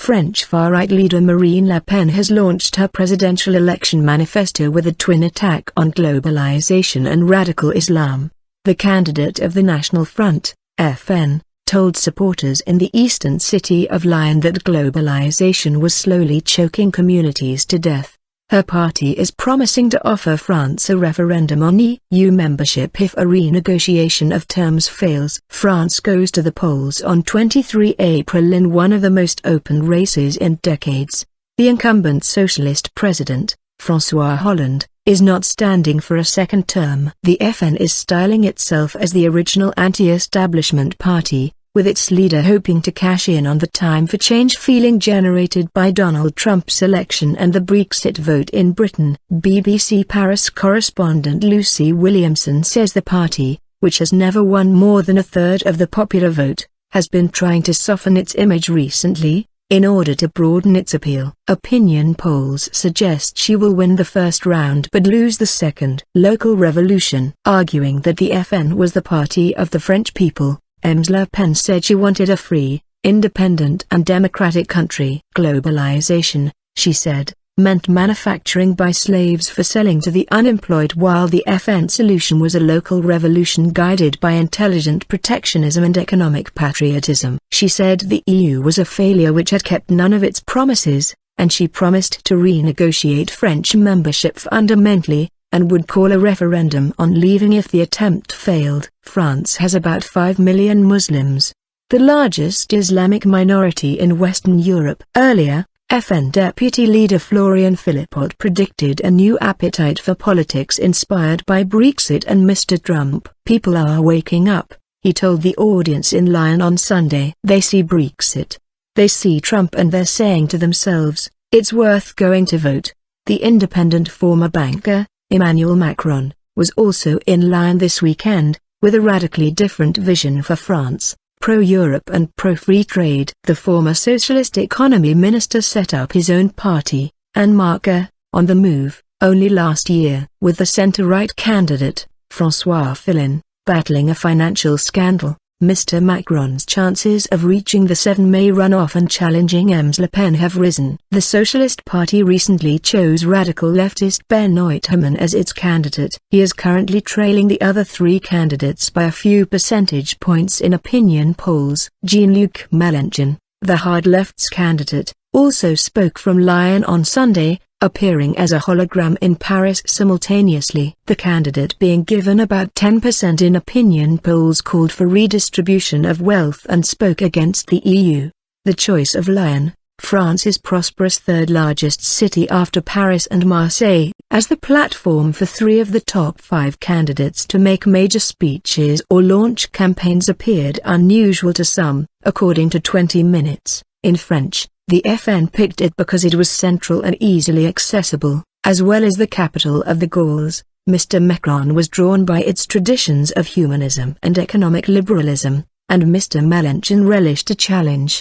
French far-right leader Marine Le Pen has launched her presidential election manifesto with a twin attack on globalization and radical Islam. The candidate of the National Front, FN, told supporters in the eastern city of Lyon that globalization was slowly choking communities to death. Her party is promising to offer France a referendum on EU membership if a renegotiation of terms fails. France goes to the polls on 23 April in one of the most open races in decades. The incumbent Socialist President, Francois Hollande, is not standing for a second term. The FN is styling itself as the original anti-establishment party, with its leader hoping to cash in on the time for change feeling generated by Donald Trump's election and the Brexit vote in Britain. BBC Paris correspondent Lucy Williamson says the party, which has never won more than a third of the popular vote, has been trying to soften its image recently, in order to broaden its appeal. Opinion polls suggest she will win the first round but lose the second. Local Revolution, arguing that the FN was the party of the French people, Ms. Le Pen said she wanted a free, independent and democratic country. Globalization, she said, meant manufacturing by slaves for selling to the unemployed, while the FN solution was a local revolution guided by intelligent protectionism and economic patriotism. She said the EU was a failure which had kept none of its promises, and she promised to renegotiate French membership fundamentally, and would call a referendum on leaving if the attempt failed. France has about 5 million Muslims, the largest Islamic minority in Western Europe. Earlier, FN deputy leader Florian Philippot predicted a new appetite for politics inspired by Brexit and Mr. Trump. People are waking up, he told the audience in Lyon on Sunday. They see Brexit. They see Trump and they're saying to themselves, it's worth going to vote. The independent former banker, Emmanuel Macron, was also in Lyon this weekend, with a radically different vision for France, pro-Europe and pro-free trade. The former socialist economy minister set up his own party, En Marche, on the move, only last year, with the centre-right candidate, Francois Hollande, battling a financial scandal. Mr. Macron's chances of reaching the 7 May runoff and challenging Ms. Le Pen have risen. The Socialist Party recently chose radical leftist Benoît Hamon as its candidate. He is currently trailing the other 3 candidates by a few percentage points in opinion polls. Jean-Luc Mélenchon, the hard left's candidate, also spoke from Lyon on Sunday, appearing as a hologram in Paris simultaneously. The candidate being given about 10% in opinion polls called for redistribution of wealth and spoke against the EU. The choice of Lyon, France's prosperous third-largest city after Paris and Marseille, as the platform for 3 of the top 5 candidates to make major speeches or launch campaigns appeared unusual to some, according to 20 Minutes. In French, the FN picked it because it was central and easily accessible, as well as the capital of the Gauls. Mr. Macron was drawn by its traditions of humanism and economic liberalism, and Mr. Mélenchon relished a challenge.